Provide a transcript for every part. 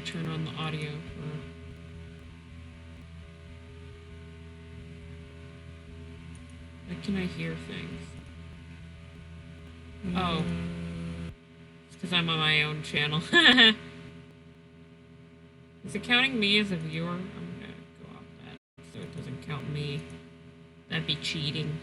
turn on the audio for... Why can I hear things? Oh. It's because I'm on my own channel. Is it counting me as a viewer? I'm gonna go off that so it doesn't count me. That'd be cheating.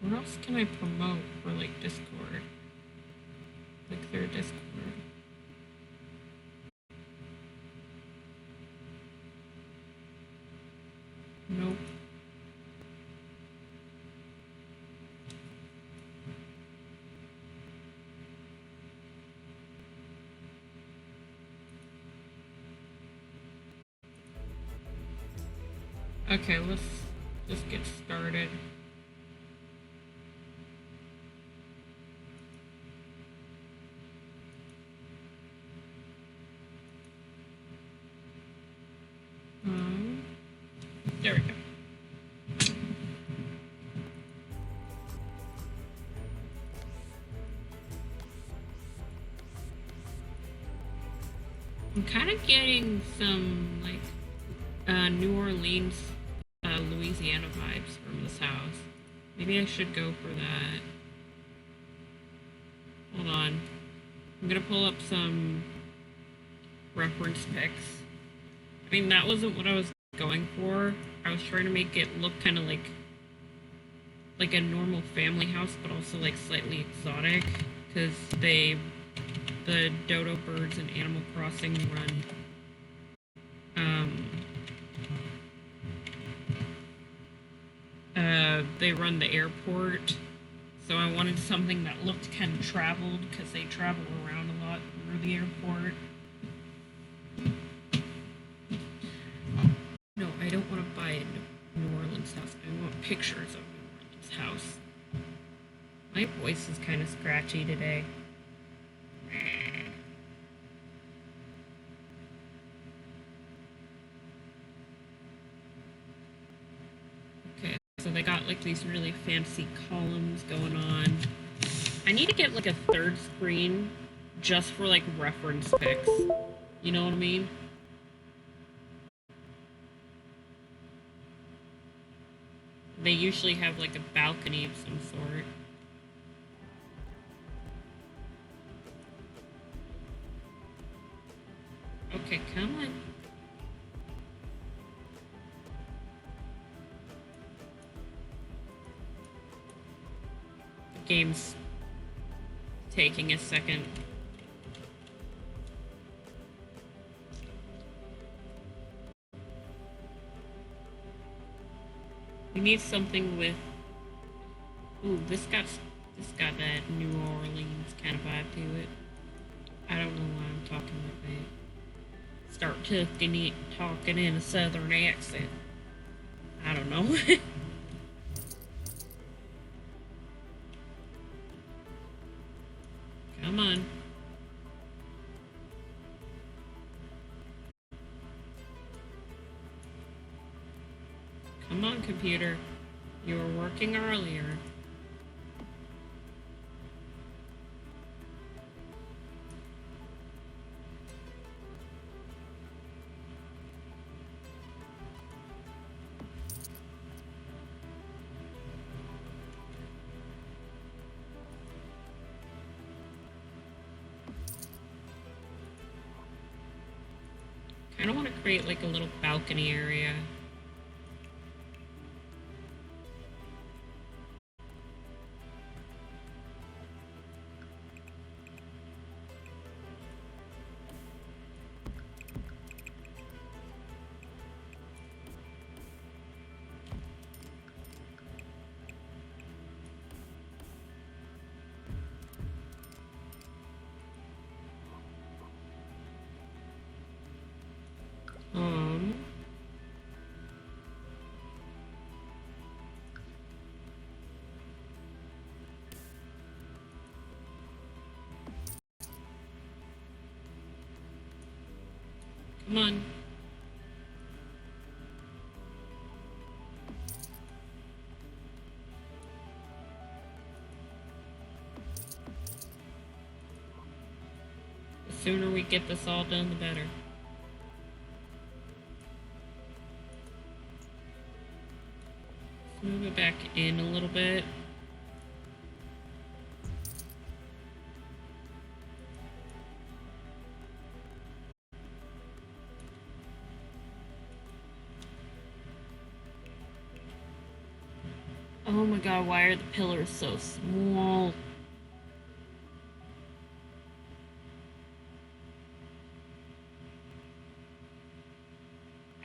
What else can I promote for, like, Discord? Like, their Discord. Nope. Okay, let's just get started. There we go. I'm kind of getting some, like, New Orleans, Louisiana vibes from this house. Maybe I should go for that. Hold on. I'm gonna pull up some reference pics. I mean, that wasn't what I was going for. I was trying to make it look kind of like a normal family house, but also like slightly exotic, because the Dodo birds in Animal Crossing run they run the airport, so I wanted something that looked kind of traveled, because they travel around a lot through the airport. No, I don't want to buy a New Orleans house. I want pictures of New Orleans house. My voice is kind of scratchy today. Okay, so they got like these really fancy columns going on. I need to get like a third screen just for like reference pics. You know what I mean? They usually have like a balcony of some sort. Okay, come on. The game's taking a second. We need something with... Ooh, this got that New Orleans kind of vibe to it. I don't know why I'm talking like that. Start talking in a southern accent. I don't know. Come on. Come on, computer. You were working earlier. I kind of want to create like a little balcony area. Come on. The sooner we get this all done, the better. Let's move it back in a little bit. Oh my god, why are the pillars so small?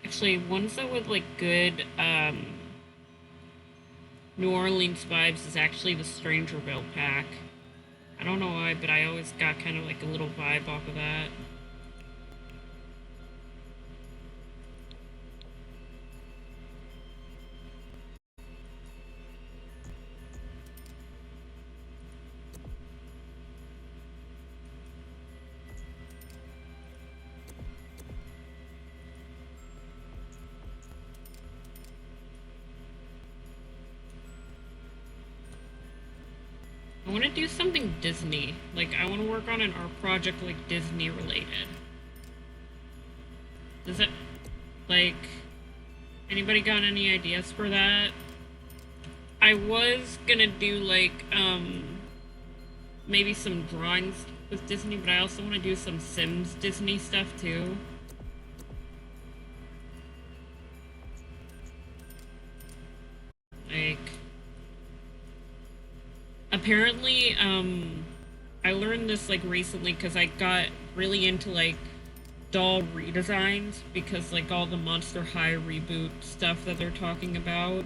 Actually, ones that with like good New Orleans vibes is actually the Strangerville pack. I don't know why, but I always got kind of like a little vibe off of that. I want to do something Disney. Like, I want to work on an art project, like, Disney related. Does it, like, anybody got any ideas for that? I was gonna do, like, maybe some drawings with Disney, but I also want to do some Sims Disney stuff, too. Like... Apparently, I learned this, like, recently because I got really into, like, doll redesigns because, like, all the Monster High reboot stuff that they're talking about.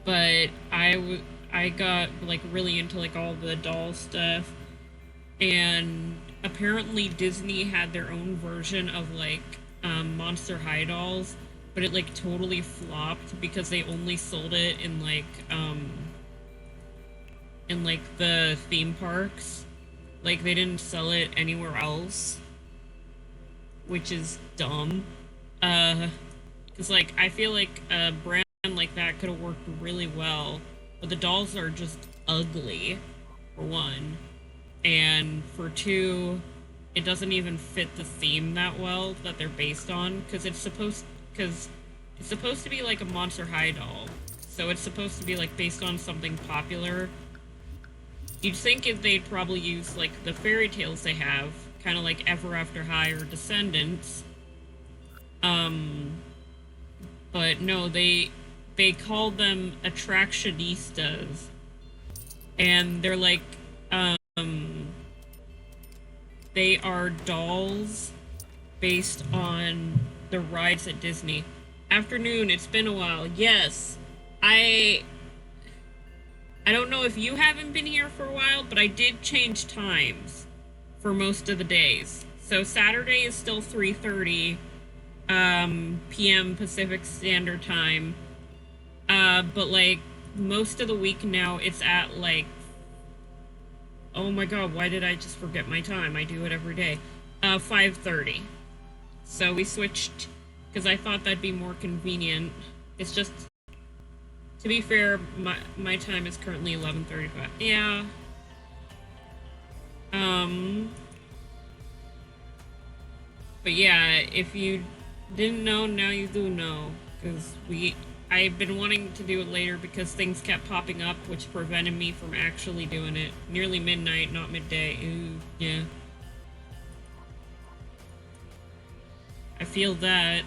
But I got, like, really into, like, all the doll stuff, and apparently Disney had their own version of, like, Monster High dolls, but it like totally flopped because they only sold it in like the theme parks. Like they didn't sell it anywhere else, which is dumb. Cause like I feel like a brand like that could have worked really well, but the dolls are just ugly, for one, and for two, it doesn't even fit the theme that well that they're based on, because it's supposed to be like a Monster High doll, so it's supposed to be like based on something popular. You'd think if they'd probably use like the fairy tales they have, kind of like Ever After High or Descendants, but no, they call them attractionistas, and they're like they are dolls based on the rides at Disney. Afternoon, it's been a while. Yes, I don't know if you haven't been here for a while, but I did change times for most of the days. So Saturday is still 3:30 p.m. Pacific Standard Time. But like most of the week now it's at like, oh my god, why did I just forget my time? I do it every day. 5:30. So we switched because I thought that'd be more convenient. It's just, to be fair, my time is currently 11:35. Yeah. But yeah, if you didn't know, now you do know. Because I've been wanting to do it later because things kept popping up, which prevented me from actually doing it. Nearly midnight, not midday. Ooh, yeah. I feel that.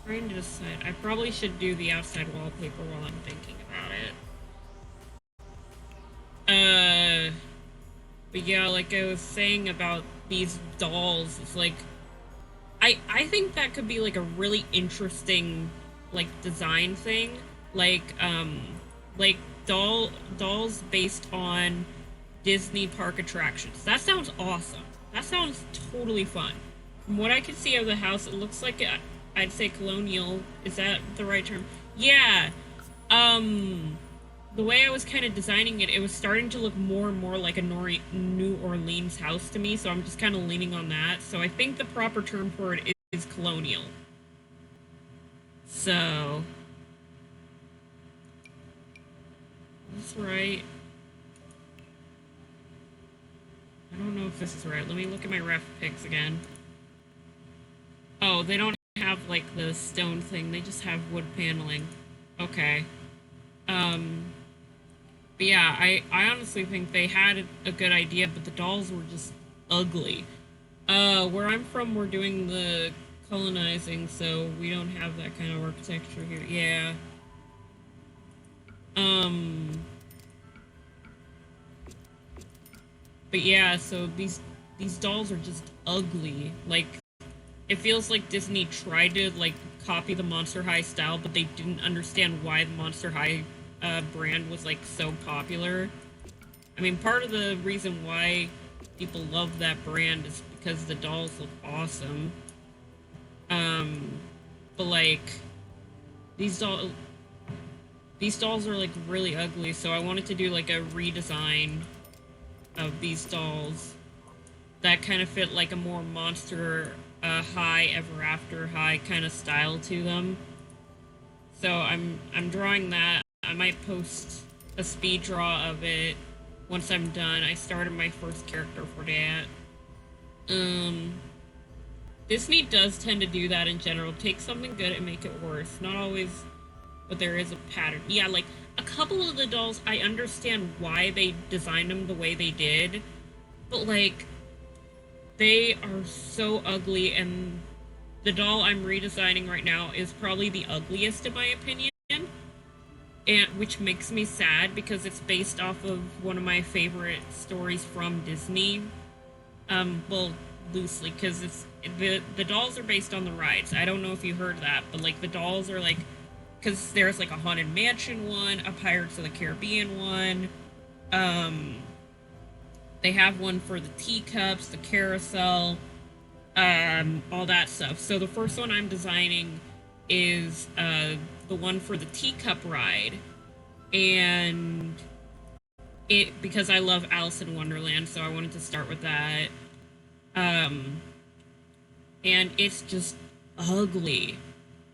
Trying to decide. I probably should do the outside wallpaper while I'm thinking about it. But yeah, like I was saying about these dolls, it's like, I think that could be like a really interesting, like, design thing. Like dolls based on Disney park attractions. That sounds awesome. That sounds totally fun. From what I can see of the house, it looks like I'd say colonial. Is that the right term? Yeah. the way I was kind of designing it, it was starting to look more and more like a New Orleans house to me, so I'm just kind of leaning on that. So I think the proper term for it is colonial. So, that's right. I don't know if this is right. Let me look at my ref pics again. Oh, they don't have like the stone thing. They just have wood paneling. Okay. Um, but yeah, I honestly think they had a good idea, but the dolls were just ugly. Where I'm from, we're doing the colonizing, so we don't have that kind of architecture here. Yeah. Um, but yeah, so these dolls are just ugly. Like, it feels like Disney tried to like copy the Monster High style, but they didn't understand why the Monster High brand was like so popular. I mean, part of the reason why people love that brand is because the dolls look awesome. Um, but like these doll these dolls are like really ugly, so I wanted to do like a redesign of these dolls that kind of fit like a more Monster High Ever After High kind of style to them. So I'm drawing that. I might post a speed draw of it once I'm done. I started my first character for that. Disney does tend to do that in general. Take something good and make it worse. Not always, but there is a pattern. Yeah, like a couple of the dolls, I understand why they designed them the way they did, but like they are so ugly, and the doll I'm redesigning right now is probably the ugliest in my opinion, and which makes me sad because it's based off of one of my favorite stories from Disney. Well, loosely, because it's the dolls are based on the rides. I don't know if you heard that, but like the dolls are like, because there's like a Haunted Mansion one, a Pirates of the Caribbean one. Um, they have one for the teacups, the carousel, all that stuff. So the first one I'm designing is the one for the teacup ride, and it because I love Alice in Wonderland, so I wanted to start with that. Um, and it's just ugly.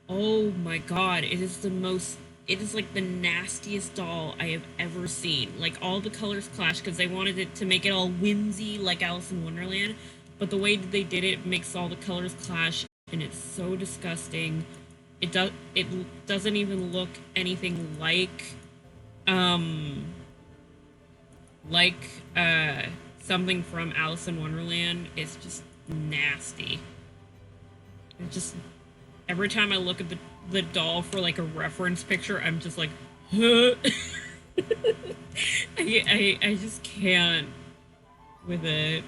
Oh my god, it is the most. It is like the nastiest doll I have ever seen. Like all the colors clash because they wanted it to make it all whimsy like Alice in Wonderland, but the way they did it makes all the colors clash, and it's so disgusting. It doesn't even look anything um like something from Alice in Wonderland. It's just nasty. It just every time I look at the doll for like a reference picture, I'm just like, huh? I just can't with it.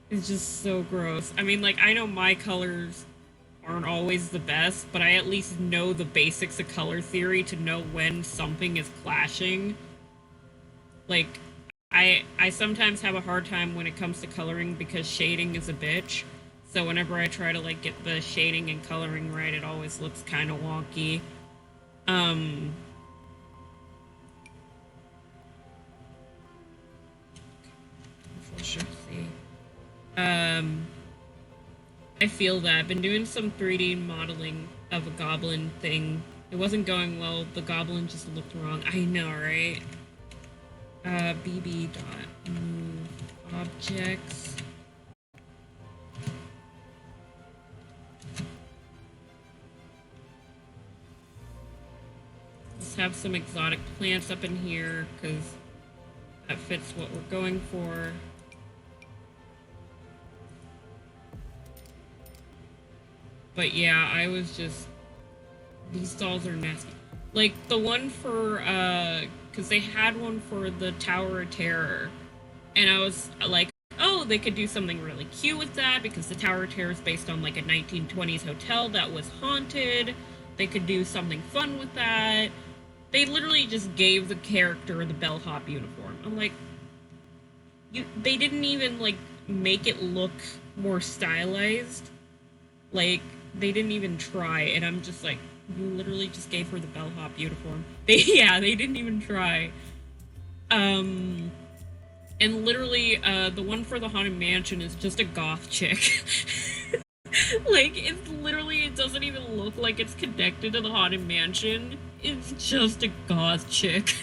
It's just so gross. I mean, like, I know my colors aren't always the best, but I at least know the basics of color theory to know when something is clashing. Like, I sometimes have a hard time when it comes to coloring because shading is a bitch. So whenever I try to like get the shading and coloring right, it always looks kind of wonky. Um, let's see. I feel that I've been doing some 3D modeling of a goblin thing. It wasn't going well. The goblin just looked wrong. I know, right? BB dot move objects. Let's have some exotic plants up in here because that fits what we're going for. But yeah, I was just... These dolls are nasty. Like, the one for, because they had one for the Tower of Terror. And I was like, oh, they could do something really cute with that because the Tower of Terror is based on, like, a 1920s hotel that was haunted. They could do something fun with that. They literally just gave the character the bellhop uniform. I'm like, they didn't even, like, make it look more stylized. Like, they didn't even try, and I'm just like, You literally just gave her the bellhop uniform. They didn't even try. Um, and literally, the one for the Haunted Mansion is just a goth chick. Like, it's literally, it doesn't even look like it's connected to the Haunted Mansion. It's just a goth chick.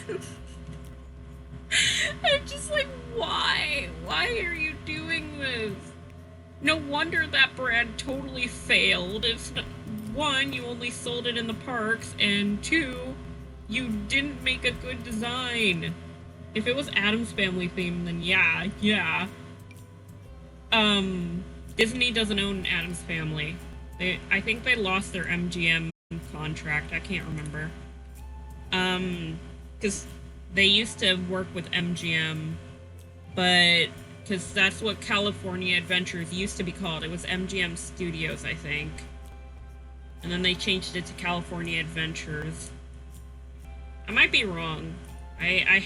I'm just like, why? Why are you doing this? No wonder that brand totally failed. It's not, one, you only sold it in the parks, and two, you didn't make a good design. If it was Addams Family themed, then yeah. Disney doesn't own Addams Family. I think they lost their MGM contract. I can't remember. Because they used to work with MGM, but because that's what California Adventures used to be called. It was MGM Studios, I think, and then they changed it to California Adventures. I might be wrong. I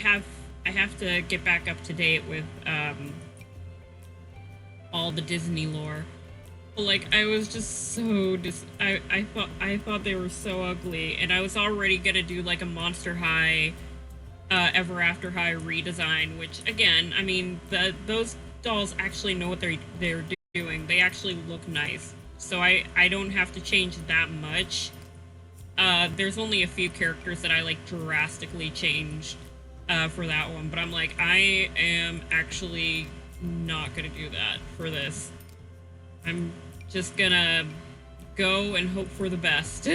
have to get back up to date with all the Disney lore. But like, I was just so I thought they were so ugly, and I was already gonna do like a Monster High, Ever After High redesign. Which again, I mean, those dolls actually know what they're doing. They actually look nice, so I don't have to change that much. There's only a few characters that I like drastically changed for that one, but I'm like, I am actually not gonna do that for this. I'm just gonna go and hope for the best.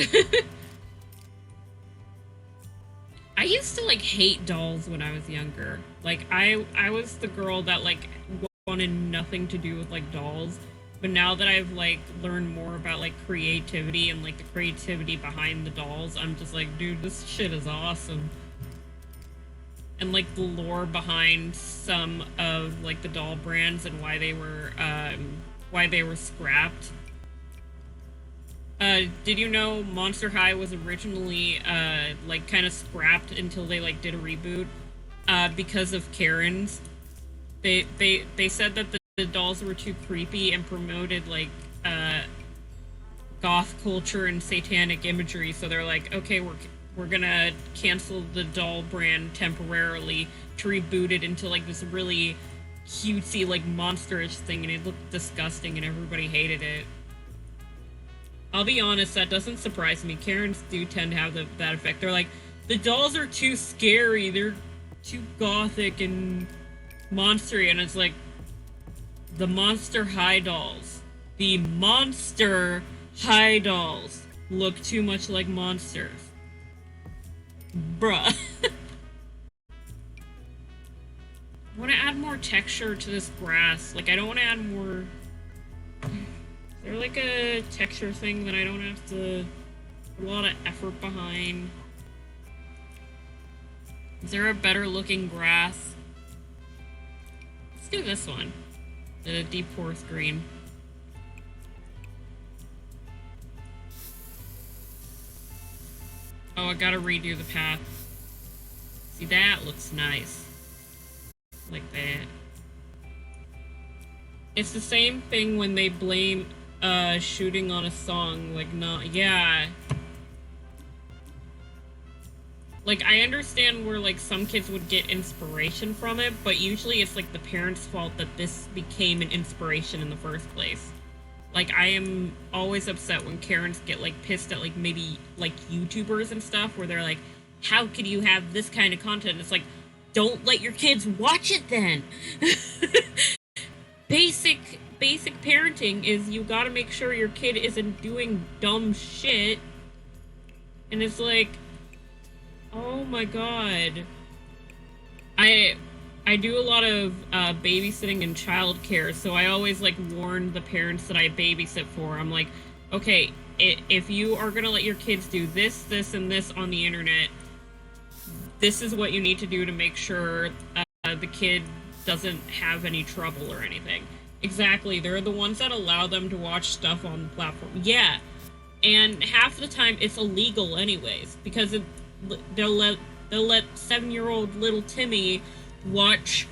I used to like hate dolls when I was younger. Like I was the girl that like wanted nothing to do with like dolls. But now that I've like learned more about like creativity and like the creativity behind the dolls, I'm just like, dude, this shit is awesome. And like the lore behind some of like the doll brands and why they were scrapped. Did you know Monster High was originally like kind of scrapped until they like did a reboot because of Karens? They said that the dolls were too creepy and promoted like goth culture and satanic imagery, so they're like, okay, we're gonna cancel the doll brand temporarily to reboot it into like this really cutesy like monsterish thing, and it looked disgusting and everybody hated it. I'll be honest, that doesn't surprise me. Karens do tend to have that effect. They're like, the dolls are too scary, they're too gothic and monstery, and it's like, the Monster High dolls. The Monster High dolls look too much like monsters. Bruh. I want to add more texture to this grass. Like, I don't want to add more... Is there like a texture thing that I don't have to put a lot of effort behind? Is there a better looking grass? Let's do this one. The deep forest green. Oh, I gotta redo the path. See, that looks nice. Like that. It's the same thing when they blame shooting on a song, like, not, yeah. Like, I understand where, like, some kids would get inspiration from it, but usually it's, like, the parents' fault that this became an inspiration in the first place. Like, I am always upset when Karens get, like, pissed at, like, maybe, like, YouTubers and stuff, where they're like, how could you have this kind of content? It's like, don't let your kids watch it then! Basic parenting is you gotta make sure your kid isn't doing dumb shit. And it's like, oh my god. I do a lot of babysitting and childcare, so I always like warn the parents that I babysit for. I'm like, okay, if you are gonna let your kids do this, this, and this on the internet, this is what you need to do to make sure the kid doesn't have any trouble or anything. Exactly, they're the ones that allow them to watch stuff on the platform. Yeah, and half the time it's illegal anyways, because they'll let 7-year-old little Timmy watch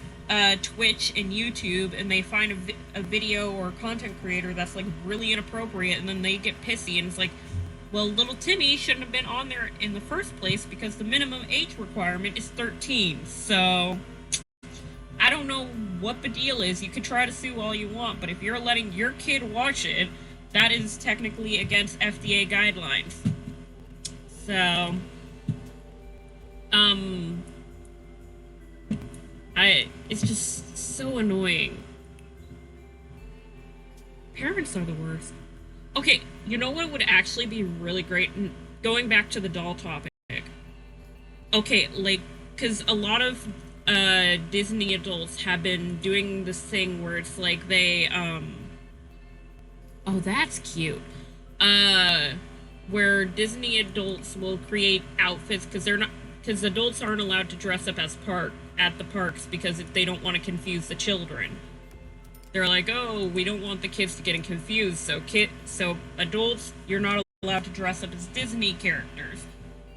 Twitch and YouTube, and they find a video or a content creator that's like really inappropriate, and then they get pissy, and it's like, Well, little Timmy shouldn't have been on there in the first place because the minimum age requirement is 13. So, I don't know what the deal is. You could try to sue all you want, but if you're letting your kid watch it, that is technically against FDA guidelines. So, um, it's just so annoying. Parents are the worst. Okay, you know what would actually be really great? Going back to the doll topic. Okay, like, because a lot of Disney adults have been doing this thing where it's like they, oh, that's cute. Where Disney adults will create outfits because they're not, because adults aren't allowed to dress up as at the parks because they don't want to confuse the children. They're like, oh, we don't want the kids to get confused, so adults, you're not allowed to dress up as Disney characters.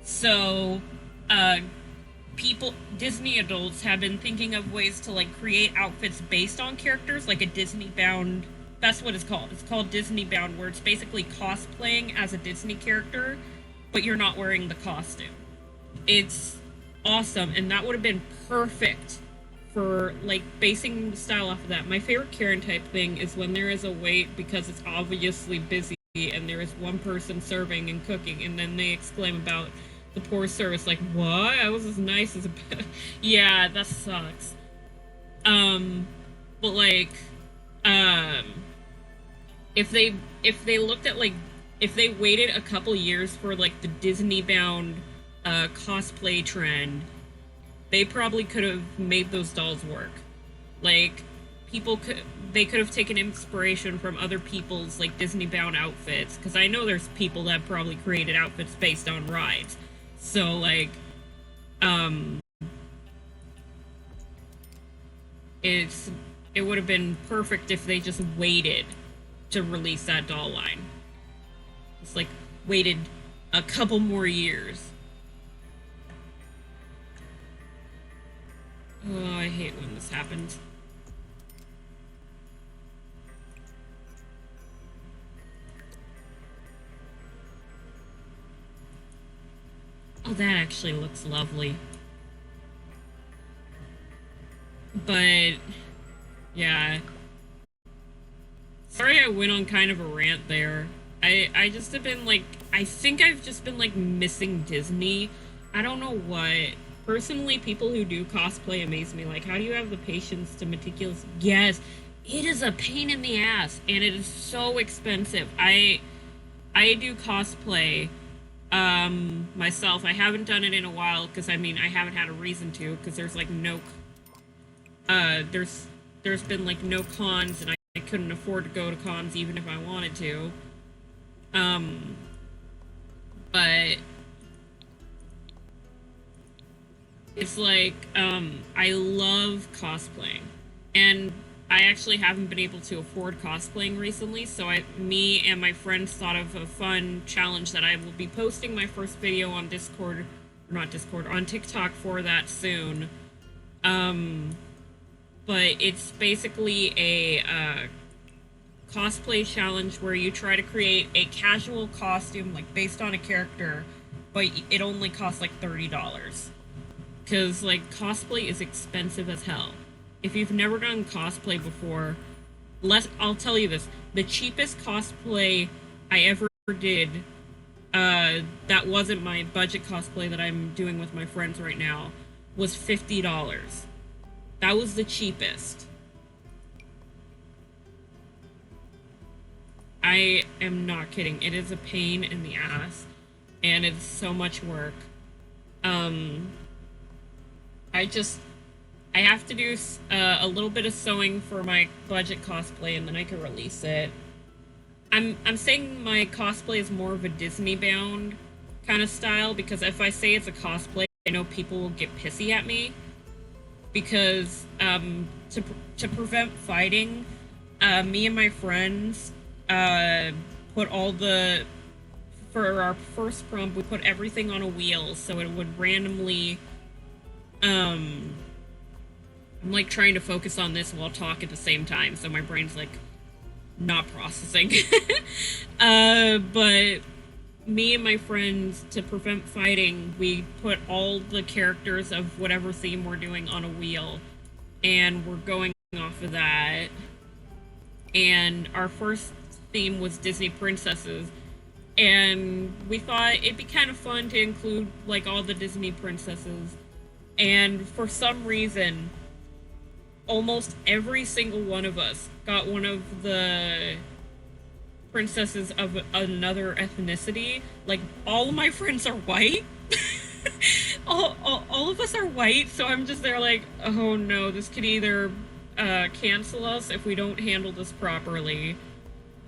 So, Disney adults have been thinking of ways to like create outfits based on characters, like a Disney bound. That's what it's called. It's called Disney bound, where it's basically cosplaying as a Disney character, but you're not wearing the costume. It's awesome, and that would have been perfect for like basing the style off of that. My favorite Karen type thing is when there is a wait because it's obviously busy and there is one person serving and cooking, and then they exclaim about the poor service, like, what? I was as nice as a yeah, that sucks. But like, if they looked at like, if they waited a couple years for like the Disney bound cosplay trend, they probably could have made those dolls work. Like, they could have taken inspiration from other people's like Disney bound outfits, because I know there's people that probably created outfits based on rides. So like, it would have been perfect if they just waited to release that doll line. Just like waited a couple more years. Oh, I hate when this happens. Oh, that actually looks lovely. But, yeah. Sorry I went on kind of a rant there. I just have been like, I think I've just been like missing Disney. I don't know what. Personally, people who do cosplay amaze me. Like, how do you have the patience to meticulous? Yes, it is a pain in the ass, and it is so expensive. I do cosplay myself. I haven't done it in a while because I mean I haven't had a reason to, because there's like no there's been like no cons, and I couldn't afford to go to cons even if I wanted to. But it's like, I love cosplaying, and I actually haven't been able to afford cosplaying recently, so me and my friends thought of a fun challenge that I will be posting my first video on Discord, or not Discord, on TikTok for that soon. But it's basically a cosplay challenge where you try to create a casual costume, like, based on a character, but it only costs, like, $30. Because, like, cosplay is expensive as hell. If you've never done cosplay before, I'll tell you this. The cheapest cosplay I ever did, that wasn't my budget cosplay that I'm doing with my friends right now, was $50. That was the cheapest. I am not kidding. It is a pain in the ass, and it's so much work. I have to do a little bit of sewing for my budget cosplay, and then I can release it. I'm saying my cosplay is more of a Disney bound kind of style, because if I say it's a cosplay, I know people will get pissy at me. Because to prevent fighting, me and my friends put for our first prompt, we put everything on a wheel, so it would randomly, I'm like trying to focus on this while talk at the same time, so my brain's like not processing. But me and my friends, to prevent fighting, we put all the characters of whatever theme we're doing on a wheel, and we're going off of that. And our first theme was Disney princesses, and we thought it'd be kind of fun to include like all the Disney princesses. And for some reason, almost every single one of us got one of the princesses of another ethnicity. Like, all of my friends are white. All of us are white, so I'm just there like, oh no, this could either cancel us if we don't handle this properly,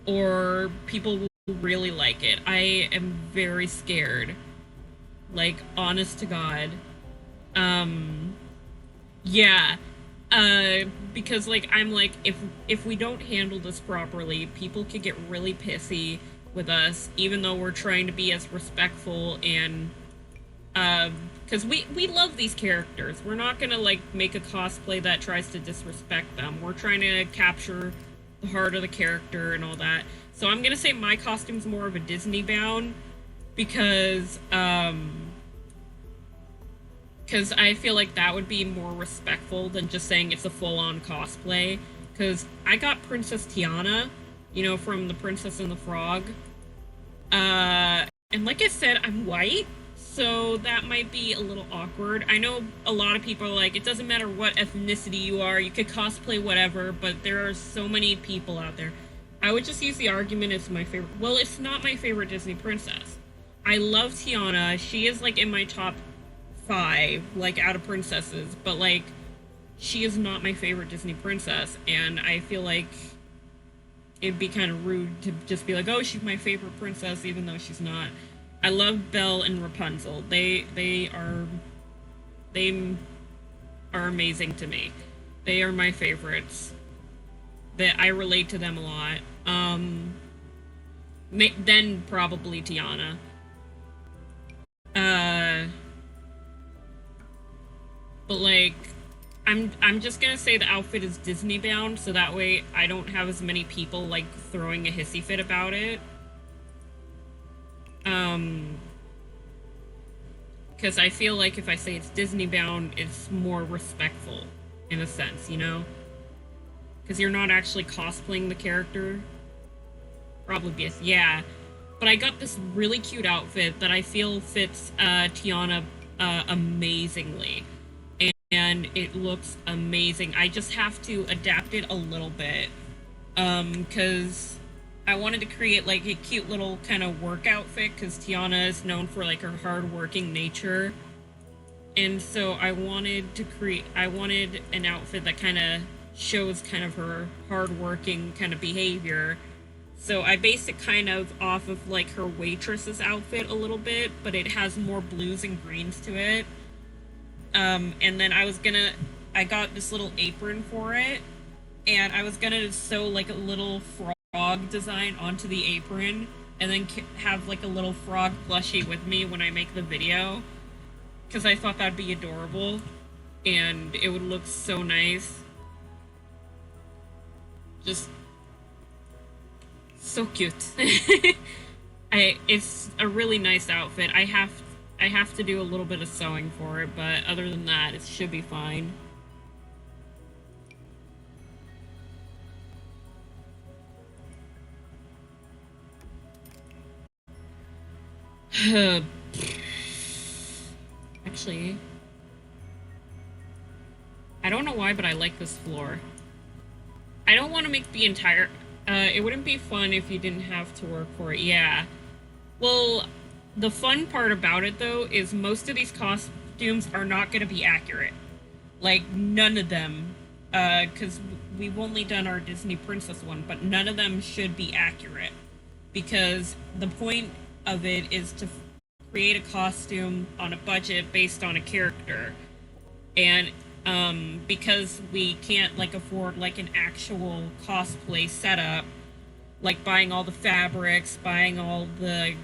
or people will really like it. I am very scared. Like, honest to God. Yeah. Because like I'm like, if we don't handle this properly, people could get really pissy with us, even though we're trying to be as respectful and because we love these characters. We're not gonna like make a cosplay that tries to disrespect them. We're trying to capture the heart of the character and all that. So I'm gonna say my costume's more of a Disney bound because I feel like that would be more respectful than just saying it's a full-on cosplay. Because I got Princess Tiana, you know, from The Princess and the Frog. And like I said, I'm white, so that might be a little awkward. I know a lot of people are like, it doesn't matter what ethnicity you are, you could cosplay whatever, but there are so many people out there. I would just use the argument it's my favorite. Well, it's not my favorite Disney princess. I love Tiana. She is like in my top 5, like, out of princesses, but like, she is not my favorite Disney princess, and I feel like it'd be kind of rude to just be like, oh, she's my favorite princess, even though she's not. I love Belle and Rapunzel. They are amazing to me. They are my favorites. That I relate to them a lot. Then probably Tiana. But like, I'm just gonna say the outfit is Disney bound, so that way I don't have as many people like throwing a hissy fit about it. Because I feel like if I say it's Disney bound, it's more respectful in a sense, you know? Because you're not actually cosplaying the character. Probably yes, yeah. But I got this really cute outfit that I feel fits Tiana amazingly. And it looks amazing. I just have to adapt it a little bit. Because I wanted to create like a cute little kind of work outfit, because Tiana is known for like her hard-working nature. And so I wanted an outfit that kind of shows kind of her hard-working kind of behavior. So I based it kind of off of like her waitress's outfit a little bit, but it has more blues and greens to it. And then I got this little apron for it, and I was gonna sew like a little frog design onto the apron, and then have like a little frog plushie with me when I make the video, because I thought that'd be adorable, and it would look so nice. Just so cute. It's a really nice outfit. I have to do a little bit of sewing for it, but other than that, it should be fine. Actually, I don't know why, but I like this floor. I don't want to make the entire... it wouldn't be fun if you didn't have to work for it. Yeah. Well, the fun part about it, though, is most of these costumes are not going to be accurate. Like, none of them. Because we've only done our Disney Princess one, but none of them should be accurate. Because the point of it is to create a costume on a budget based on a character. And because we can't like afford like an actual cosplay setup, like buying all the fabrics, buying all the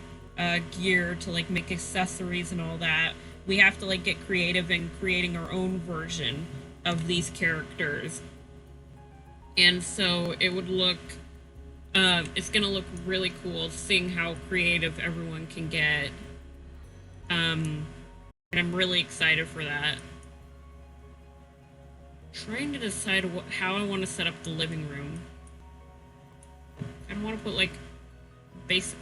gear to like make accessories and all that, we have to like get creative in creating our own version of these characters. And so it would look It's gonna look really cool seeing how creative everyone can get. And I'm really excited for that. Trying to decide how I want to set up the living room. I don't want to put like basic.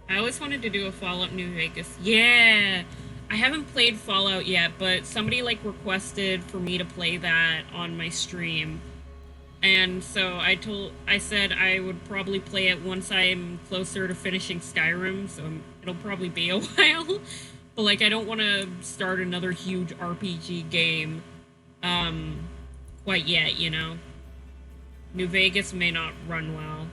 I always wanted to do a Fallout New Vegas. Yeah, I haven't played Fallout yet, but somebody like requested for me to play that on my stream, and so I said I would probably play it once I'm closer to finishing Skyrim. So it'll probably be a while, but like I don't want to start another huge RPG game. Quite yet, you know. New Vegas may not run well.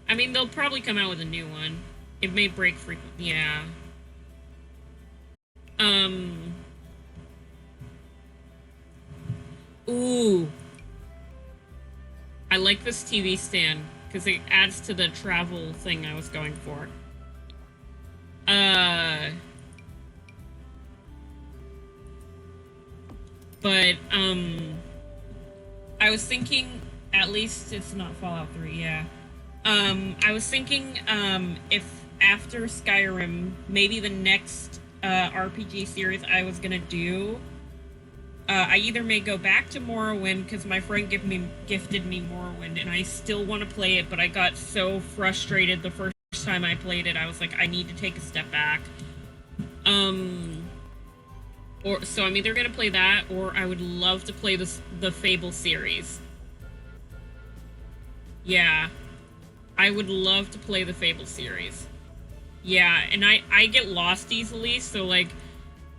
I mean, they'll probably come out with a new one. It may break frequently. Yeah. Ooh. I like this TV stand because it adds to the travel thing I was going for. But, I was thinking, at least it's not Fallout 3, yeah. I was thinking, if after Skyrim, maybe the next, RPG series I was gonna do, I either may go back to Morrowind, because my friend gifted me Morrowind, and I still want to play it, but I got so frustrated the first time I played it, I was like, I need to take a step back. So I'm either gonna play that, or I would love to play the Fable series. Yeah. I would love to play the Fable series. Yeah, and I get lost easily, so like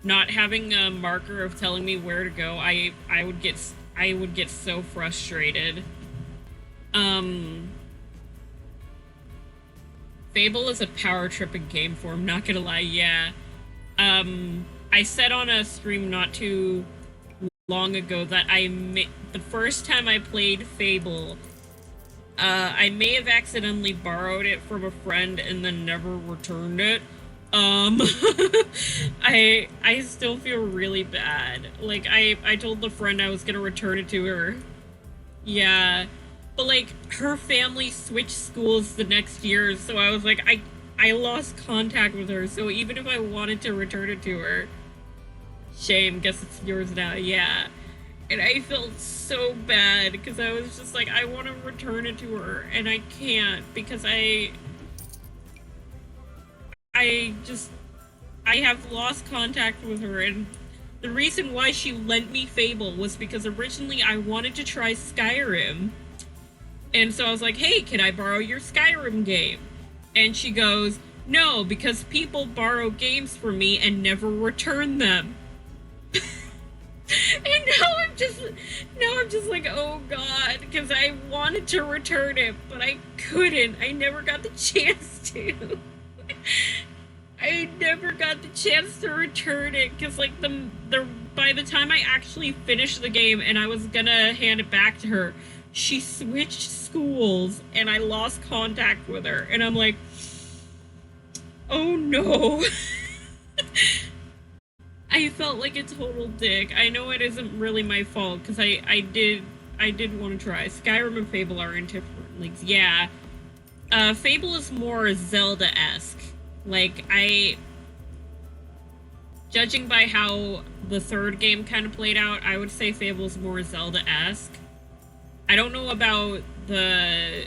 not having a marker of telling me where to go, I would get so frustrated. Fable is a power tripping game form, not gonna lie, yeah. I said on a stream not too long ago that the first time I played Fable, I may have accidentally borrowed it from a friend and then never returned it. I still feel really bad. Like, I told the friend I was gonna return it to her. Yeah. But, like, her family switched schools the next year, so I was like, I lost contact with her, so even if I wanted to return it to her... Shame, guess it's yours now, yeah. And I felt so bad, because I was just like, I want to return it to her, and I can't, because I have lost contact with her, and the reason why she lent me Fable was because originally I wanted to try Skyrim. And so I was like, hey, can I borrow your Skyrim game? And she goes, no, because people borrow games from me and never return them. And now I'm just like, oh god, because I wanted to return it, but I couldn't. I never got the chance to. I never got the chance to return it, because like by the time I actually finished the game and I was gonna hand it back to her, she switched schools and I lost contact with her, and I'm like, oh no. I felt like a total dick. I know it isn't really my fault, because I did want to try. Skyrim and Fable are in different leagues. Yeah. Fable is more Zelda-esque. Like, judging by how the third game kind of played out, I would say Fable is more Zelda-esque. I don't know about the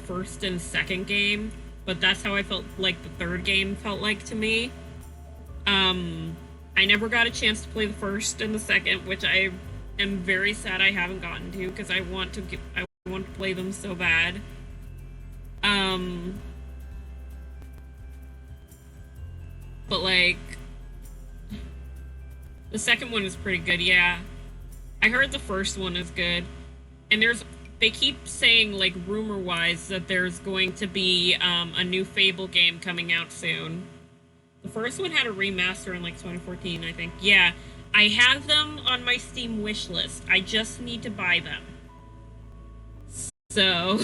first and second game, but that's how I felt like the third game felt like to me. I never got a chance to play the first and the second, which I am very sad I haven't gotten to, because I want to play them so bad. But like, the second one is pretty good, yeah. I heard the first one is good. And they keep saying, like, rumor-wise, that there's going to be, a new Fable game coming out soon. The first one had a remaster in, like, 2014, I think. Yeah, I have them on my Steam wish list. I just need to buy them. So...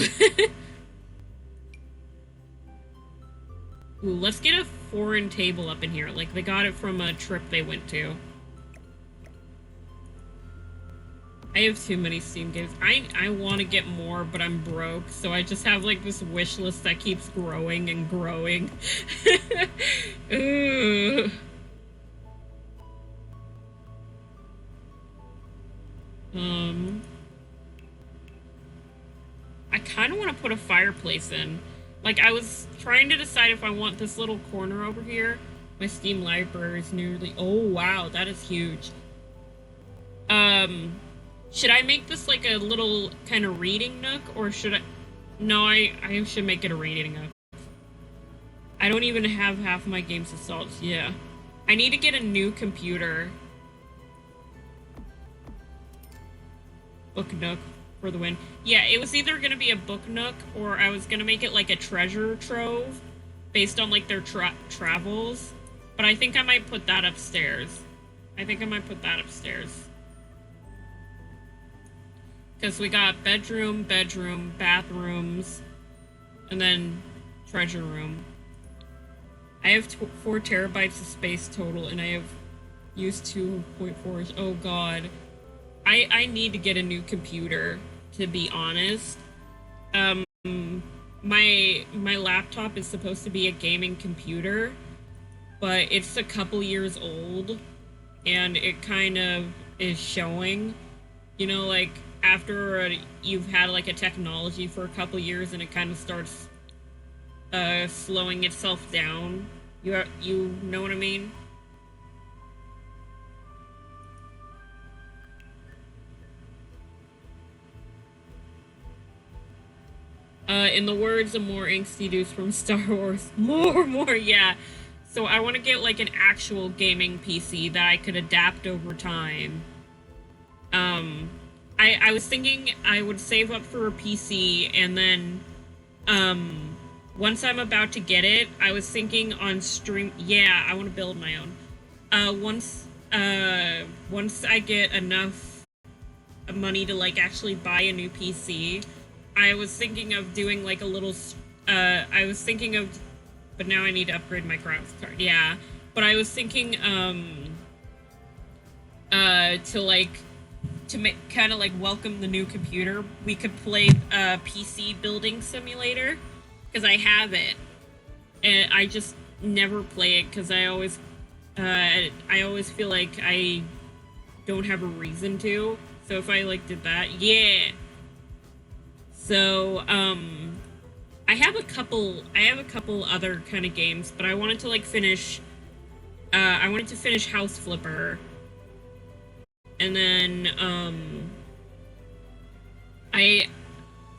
Ooh, let's get a foreign table up in here. Like, they got it from a trip they went to. I have too many Steam games. I want to get more, but I'm broke, so I just have like this wish list that keeps growing and growing. Ugh. Um, I kind of want to put a fireplace in. Like, I was trying to decide if I want this little corner over here. My Steam library is nearly... Oh, wow, that is huge. Um, should I make this like a little kind of reading nook, or should I... No, I should make it a reading nook. I don't even have half my games installed. Yeah. I need to get a new computer. Book nook for the win. Yeah, it was either going to be a book nook, or I was going to make it like a treasure trove based on like their travels. But I think I might put that upstairs. Because we got bedroom, bathrooms, and then treasure room. I have 4 terabytes of space total, and I have used 2.4. Oh god. I need to get a new computer, to be honest. My laptop is supposed to be a gaming computer, but it's a couple years old, and it kind of is showing. You know, like, after you've had, like, a technology for a couple years and it kind of starts slowing itself down. You know what I mean? In the words of more angsty dudes from Star Wars, more, yeah. So I want to get, like, an actual gaming PC that I could adapt over time. I was thinking I would save up for a PC, and then, once I'm about to get it, I was thinking on stream... Yeah, I want to build my own. Once I get enough money to, like, actually buy a new PC, I was thinking of doing, like, a little... I was thinking of... But now I need to upgrade my graphics card. Yeah. But I was thinking, to, like... To make, kind of, like, welcome the new computer, we could play PC building simulator, because I have it, and I just never play it, because I always feel like I don't have a reason to, so if I, like, did that, yeah. So, I have a couple other kind of games, but I wanted to, like, finish House Flipper. And then,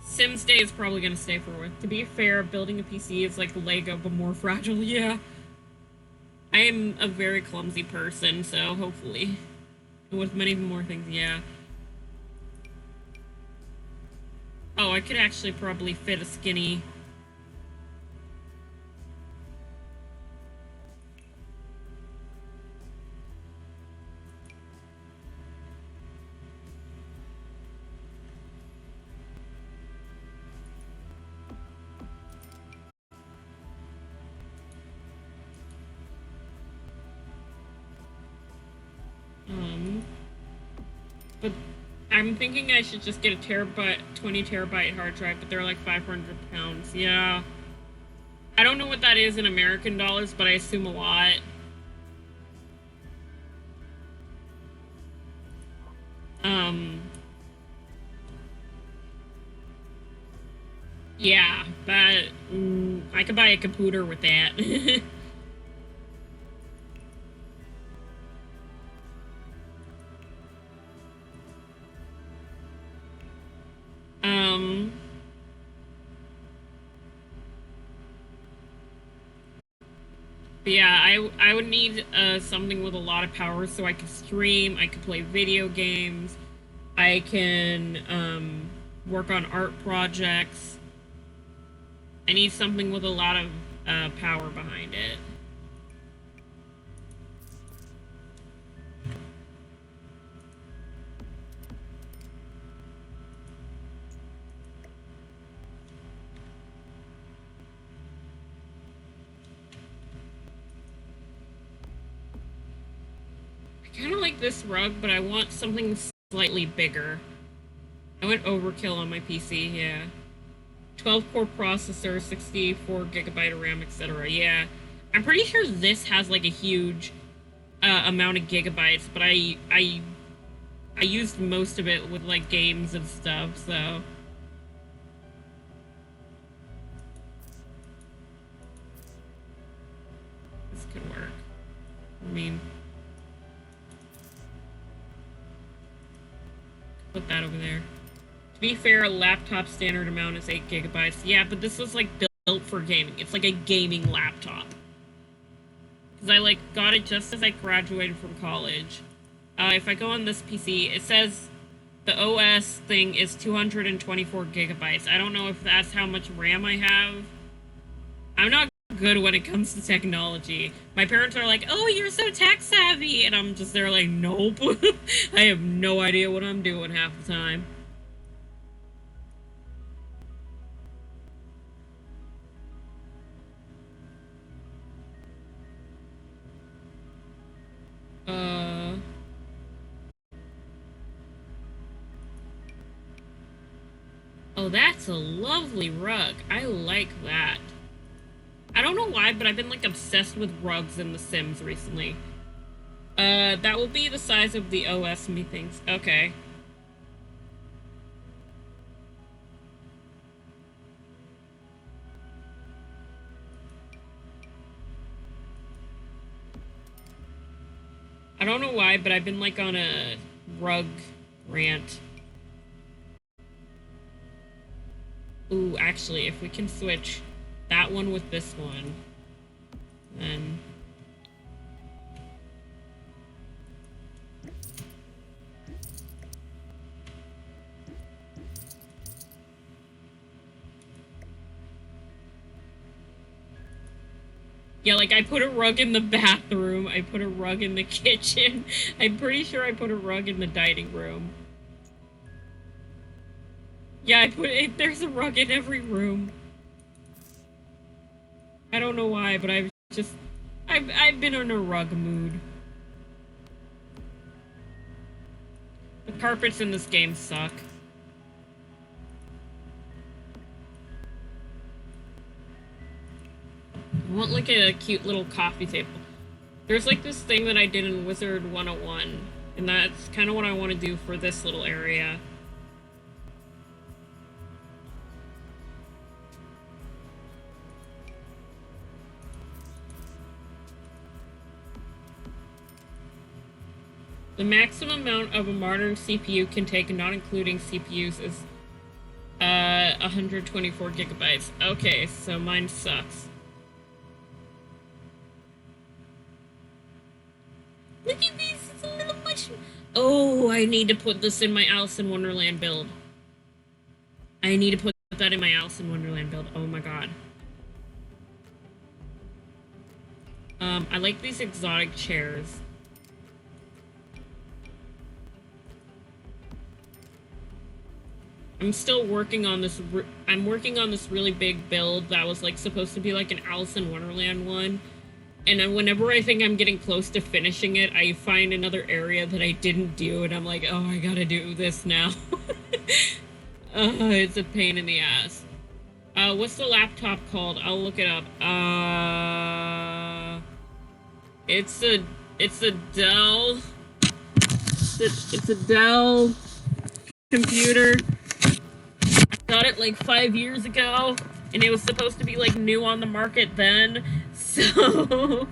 Sims Day is probably gonna stay for a while. To be fair, building a PC is like Lego, but more fragile, yeah. I am a very clumsy person, so hopefully. And with many more things, yeah. Oh, I could actually probably fit a skinny... But I'm thinking I should just get a 20 terabyte hard drive, but they're like 500 pounds. Yeah. I don't know what that is in American dollars, but I assume a lot. Yeah, but I could buy a computer with that. But yeah, I would need something with a lot of power so I could stream, I could play video games, I can work on art projects. I need something with a lot of power behind it. I kind of like this rug, but I want something slightly bigger. I went overkill on my PC, yeah. 12-core processor, 64 gigabyte of RAM, etc. Yeah. I'm pretty sure this has like a huge amount of gigabytes, but I used most of it with like games and stuff, so this could work. I mean, put that over there. To be fair, a laptop standard amount is 8 gigabytes. Yeah, but this was like built for gaming. It's like a gaming laptop. Because I like got it just as I graduated from college. If I go on this PC, it says the OS thing is 224 gigabytes. I don't know if that's how much RAM I have. I'm not good when it comes to technology. My parents are like, oh, you're so tech savvy. And I'm just there like, nope. I have no idea what I'm doing half the time. Oh, that's a lovely rug. I like that. I don't know why, but I've been like obsessed with rugs in The Sims recently. That will be the size of the OS, methinks. Okay. I don't know why, but I've been like on a rug rant. Ooh, actually, if we can switch that one with this one, then... Yeah, like, I put a rug in the bathroom, I put a rug in the kitchen, I'm pretty sure I put a rug in the dining room. Yeah, there's a rug in every room. I don't know why, but I've been in a rug mood. The carpets in this game suck. I want like a cute little coffee table. There's like this thing that I did in Wizard 101, and that's kind of what I want to do for this little area. The maximum amount of a modern CPU can take, not including CPUs, is 124 gigabytes. Okay, so mine sucks. Look at this, it's a little much. Oh, I need to put this in my Alice in Wonderland build. I need to put that in my Alice in Wonderland build. Oh my god. I like these exotic chairs. I'm still working on this. I'm working on this really big build that was like supposed to be like an Alice in Wonderland one. And then whenever I think I'm getting close to finishing it, I find another area that I didn't do, and I'm like, oh, I gotta do this now. It's a pain in the ass. What's the laptop called? I'll look it up. It's a Dell. It's a Dell computer. I got it like 5 years ago, and it was supposed to be like new on the market then, so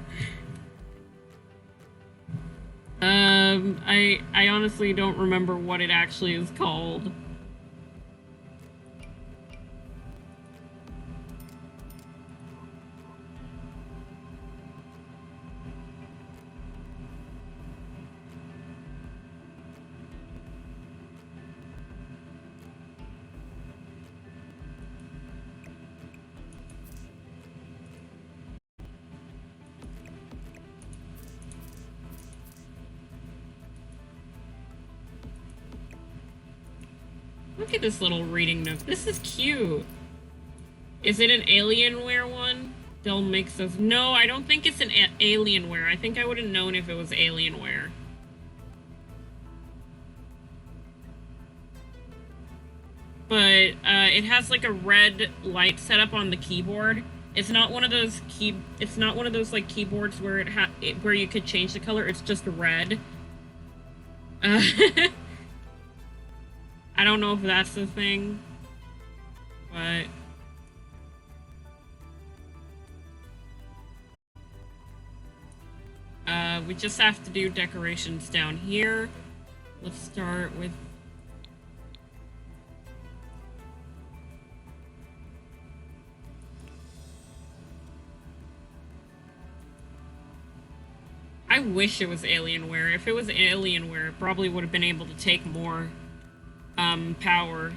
I honestly don't remember what it actually is called. Look at this little reading nook. This is cute. Is it an Alienware one? Dell makes us... No, I don't think it's an Alienware. I think I would have known if it was Alienware. but it has like a red light set up on the keyboard. It's not one of those It's not one of those like keyboards where where you could change the color. It's just red. Uh, I don't know if that's the thing, but we just have to do decorations down here. Let's start with I wish it was Alienware. If it was Alienware, it probably would have been able to take more power.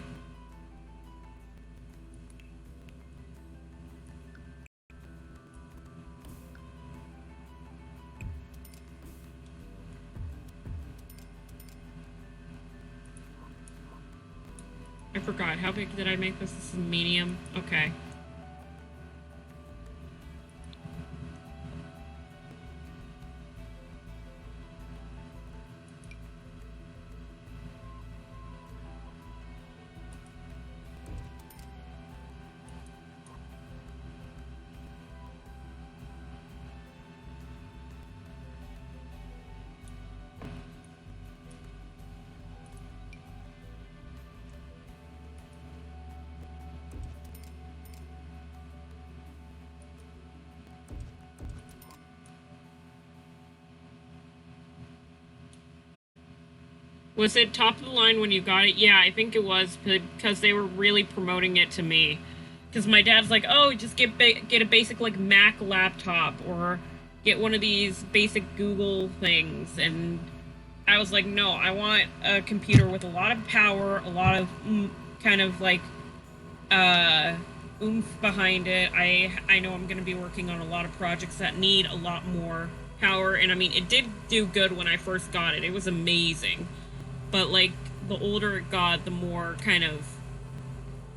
I forgot. How big did I make this? This is medium. Okay. Was it top of the line when you got it? Yeah, I think it was because they were really promoting it to me. Because my dad's like, oh, just get a basic like Mac laptop or get one of these basic Google things. And I was like, no, I want a computer with a lot of power, a lot of kind of like oomph behind it. I know I'm going to be working on a lot of projects that need a lot more power. And I mean, it did do good when I first got it. It was amazing. But, like, the older it got, the more kind of,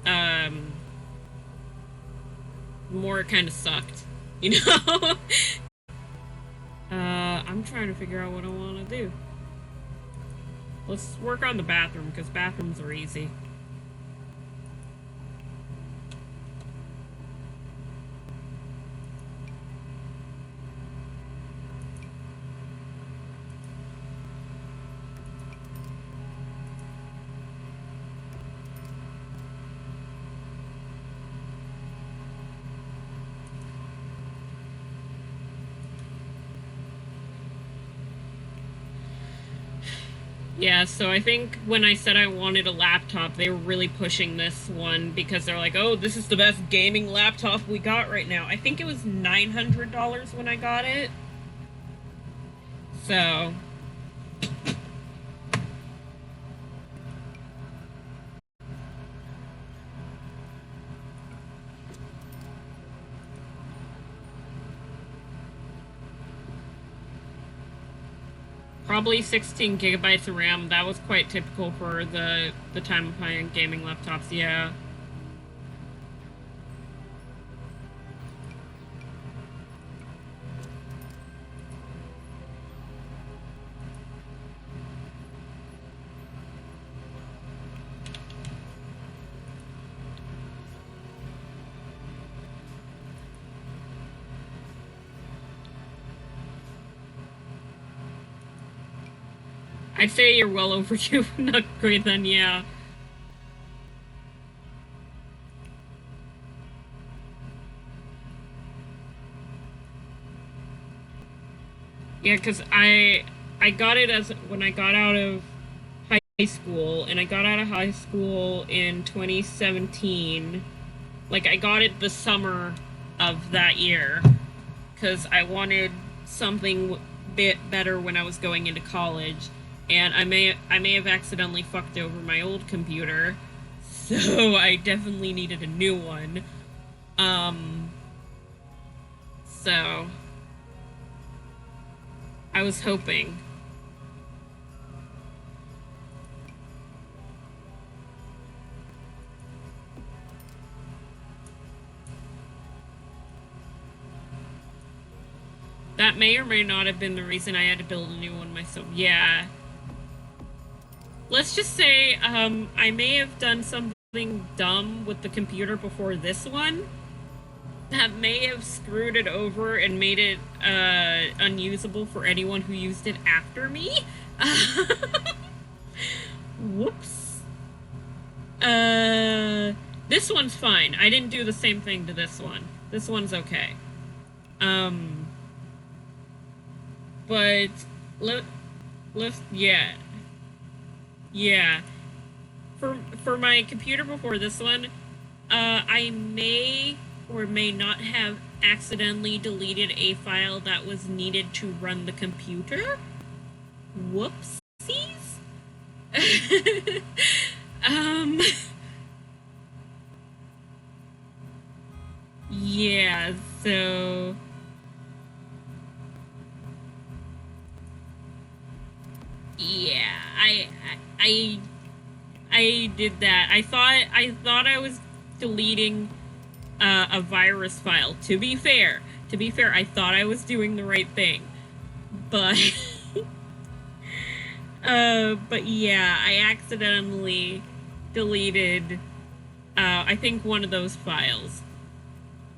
the more it kind of sucked, you know? I'm trying to figure out what I want to do. Let's work on the bathroom, because bathrooms are easy. Yeah, so I think when I said I wanted a laptop, they were really pushing this one because they're like, oh, this is the best gaming laptop we got right now. I think it was $900 when I got it. So probably 16 gigabytes of RAM. That was quite typical for the time of high-end gaming laptops, yeah. I'd say you're well overdue for an upgrade then, yeah. Yeah, because I got it as when I got out of high school, and I got out of high school in 2017. Like, I got it the summer of that year, because I wanted something bit better when I was going into college. And I may have accidentally fucked over my old computer, so I definitely needed a new one. So I was hoping. That may or may not have been the reason I had to build a new one myself. Yeah. Let's just say, I may have done something something dumb with the computer before this one that may have screwed it over and made it unusable for anyone who used it after me. Whoops. This one's fine. I didn't do the same thing to this one. This one's okay. But let's yeah. Yeah. For my computer before this one, I may or may not have accidentally deleted a file that was needed to run the computer. Whoopsies. Yeah, so yeah, I I did that. I thought I was deleting a virus file. To be fair, I thought I was doing the right thing, but but yeah, I accidentally deleted I think one of those files.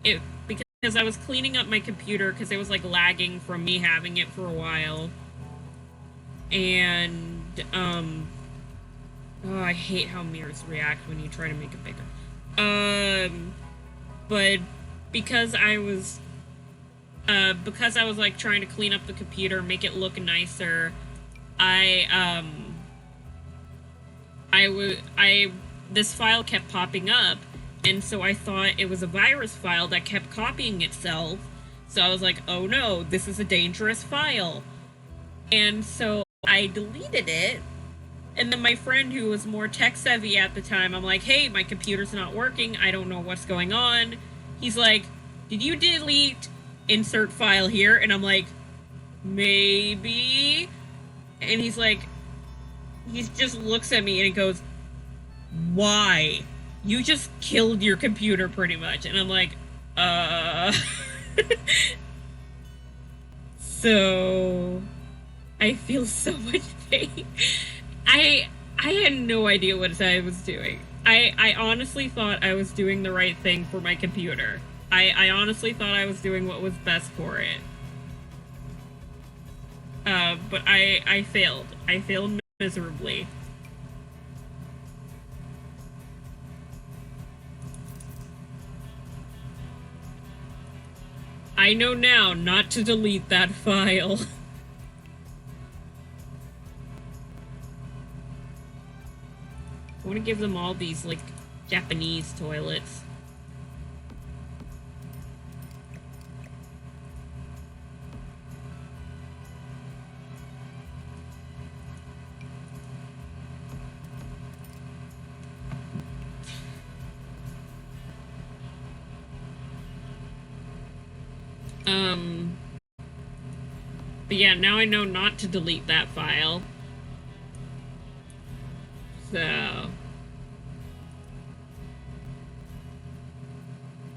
It because I was cleaning up my computer because it was like lagging from me having it for a while, and oh, I hate how mirrors react when you try to make it bigger. But because I was like trying to clean up the computer, make it look nicer, I this file kept popping up, and so I thought it was a virus file that kept copying itself. So I was like, oh no, this is a dangerous file. And so I deleted it. And then my friend, who was more tech savvy at the time, I'm like, hey, my computer's not working. I don't know what's going on. He's like, did you delete insert file here? And I'm like, maybe. And he's like, he just looks at me and he goes, why? You just killed your computer pretty much. And I'm like, So I feel so much pain. I had no idea what I was doing. I honestly thought I was doing the right thing for my computer. I honestly thought I was doing what was best for it. But I failed. I failed miserably. I know now not to delete that file. I want to give them all these, like, Japanese toilets. But yeah, now I know not to delete that file. So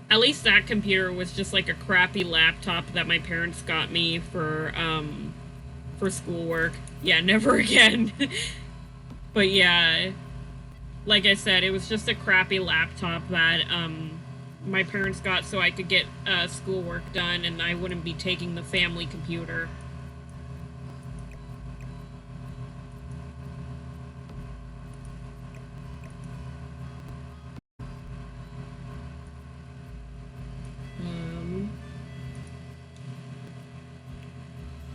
at least that computer was just like a crappy laptop that my parents got me for schoolwork. Yeah, never again. But yeah, like I said, it was just a crappy laptop that my parents got so I could get schoolwork done and I wouldn't be taking the family computer.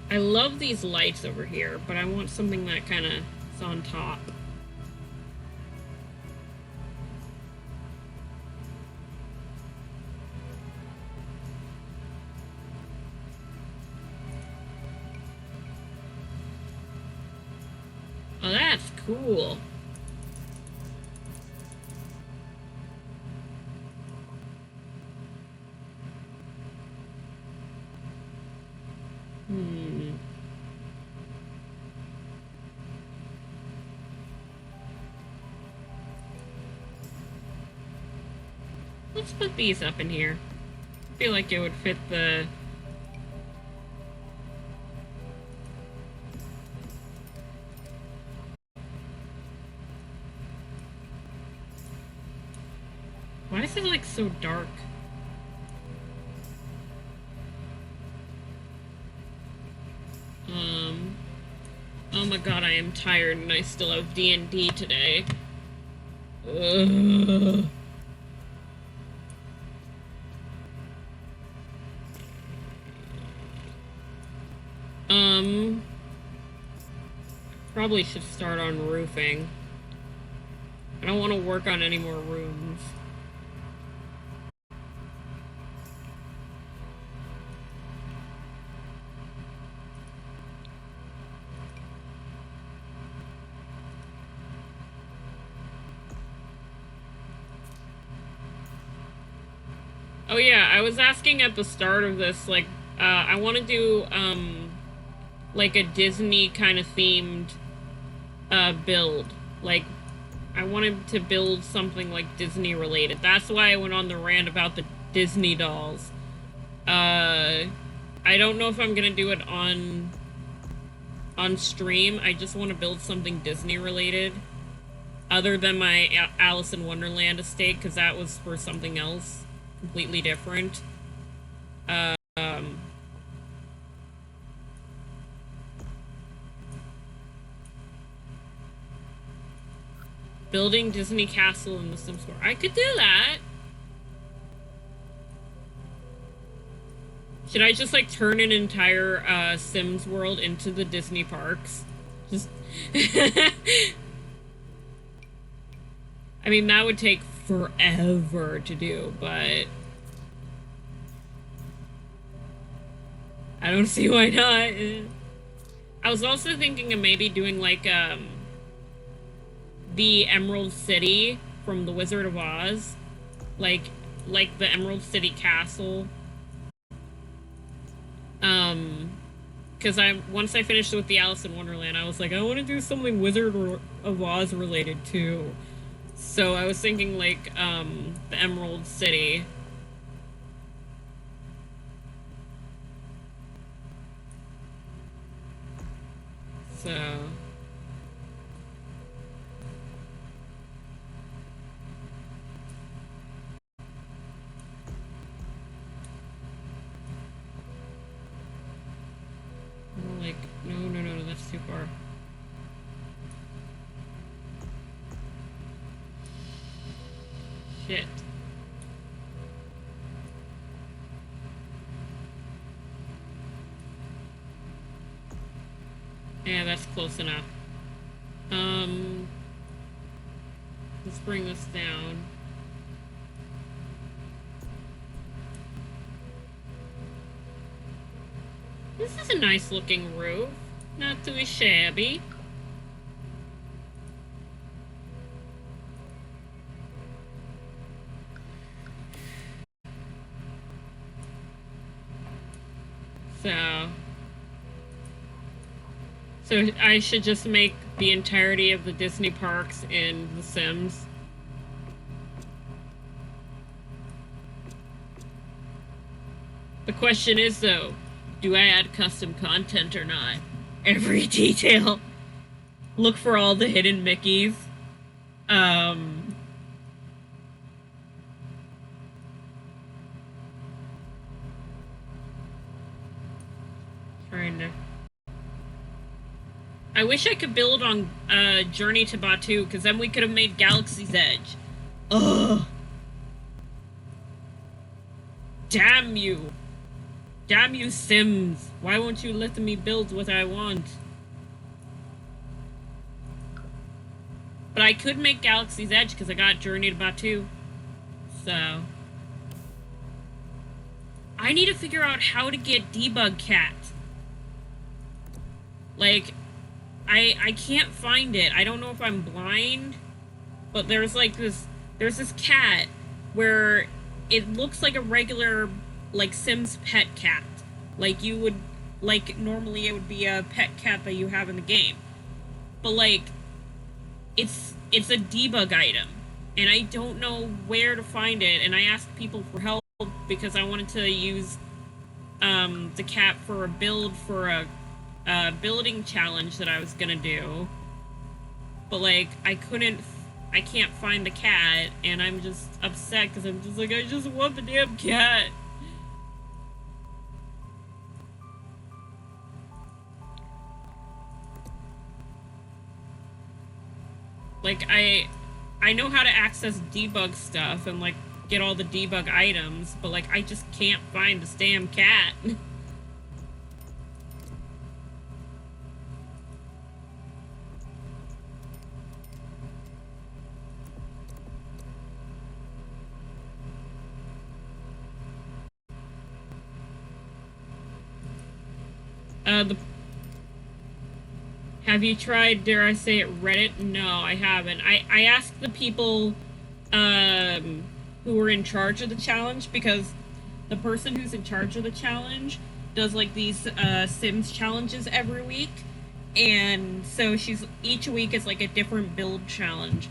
I love these lights over here, but I want something that kind of is on top. Oh, that's cool. Let's put these up in here. I feel like it would fit the... Why is it like so dark? Oh my god, I am tired and I still have D&D today. Ugh. Probably should start on roofing. I don't want to work on any more rooms. Oh yeah, I was asking at the start of this, like, I want to do, like a Disney kind of themed, build. Like, I wanted to build something like Disney related. That's why I went on the rant about the Disney dolls. I don't know if I'm gonna do it on stream. I just want to build something Disney related. Other than my Alice in Wonderland estate, because that was for something else. Completely different. Building Disney Castle in the Sims 4. I could do that. Should I just, like, turn an entire, Sims world into the Disney parks? Just... I mean, that would take forever to do, but... I don't see why not. I was also thinking of maybe doing, like, the Emerald City from The Wizard of Oz. Like the Emerald City Castle. Because once I finished with the Alice in Wonderland, I was like, I want to do something Wizard of Oz related too. So I was thinking, like, the Emerald City. So... like, no, that's too far. Shit. Yeah, that's close enough. Let's bring this down. This is a nice looking roof. Not too shabby. So I should just make the entirety of the Disney parks in The Sims. The question is, though, do I add custom content or not? Every detail. Look for all the hidden Mickeys. Trying to... I wish I could build on Journey to Batuu, because then we could have made Galaxy's Edge. Ugh. Damn you. Damn you, Sims. Why won't you let me build what I want? But I could make Galaxy's Edge because I got Journey to Batuu. So... I need to figure out how to get Debug Cat. Like... I can't find it. I don't know if I'm blind, but there's like there's this cat where it looks like a regular, like, Sims pet cat. Like, you would, like, normally it would be a pet cat that you have in the game. But, like, it's a debug item, and I don't know where to find it, and I asked people for help because I wanted to use the cat for a build for a building challenge that I was gonna do, but, like, I couldn't I can't find the cat, and I'm just upset because I'm just like, I just want the damn cat. Like, I know how to access debug stuff and, like, get all the debug items, but, like, I just can't find this damn cat. Have you tried, dare I say it, Reddit? No, I haven't. I asked the people, who were in charge of the challenge, because the person who's in charge of the challenge does, like, these, Sims challenges every week, and so each week is, like, a different build challenge.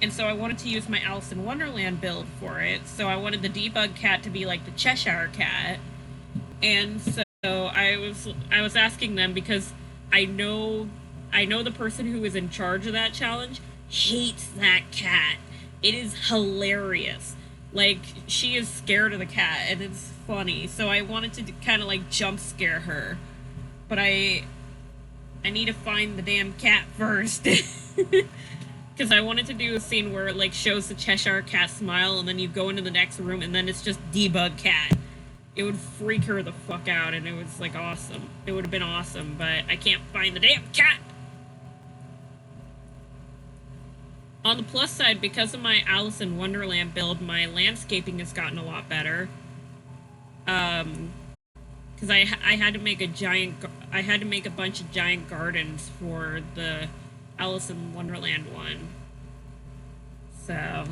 And so I wanted to use my Alice in Wonderland build for it, so I wanted the debug cat to be, like, the Cheshire cat. And so I was asking them because I know the person who is in charge of that challenge hates that cat. It is hilarious. Like, she is scared of the cat, and it's funny. So I wanted to kind of, like, jump scare her. But I need to find the damn cat first. Because I wanted to do a scene where it, like, shows the Cheshire cat smile, and then you go into the next room, and then it's just debug cat. It would freak her the fuck out, and it was, like, awesome. It would have been awesome, but I can't find the damn cat! On the plus side, because of my Alice in Wonderland build, my landscaping has gotten a lot better. Because I had to make a bunch of giant gardens for the Alice in Wonderland one. So...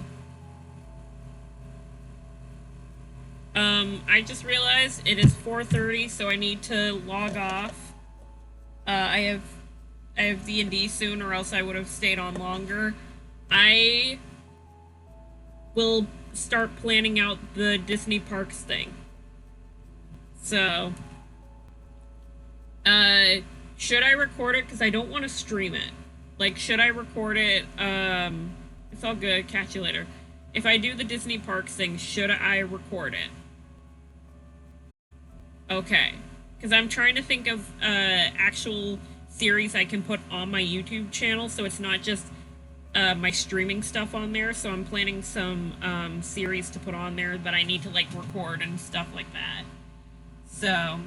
I just realized it is 4:30, so I need to log off. I have D&D soon, or else I would have stayed on longer. I will start planning out the Disney Parks thing. So, should I record it? Because I don't want to stream it. Like, should I record it? It's all good. Catch you later. If I do the Disney Parks thing, should I record it? Okay. Because I'm trying to think of actual series I can put on my YouTube channel, so it's not just my streaming stuff on there. So I'm planning some series to put on there that I need to, like, record and stuff like that. So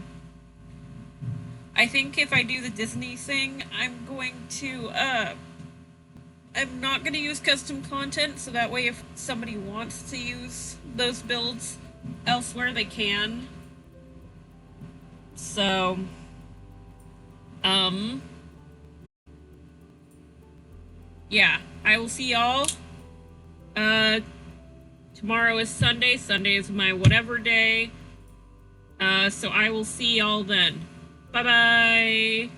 I think if I do the Disney thing, I'm going to I'm not going to use custom content, so that way if somebody wants to use those builds elsewhere, they can. So, yeah, I will see y'all. Tomorrow is Sunday. Sunday is my whatever day. So I will see y'all then. Bye-bye.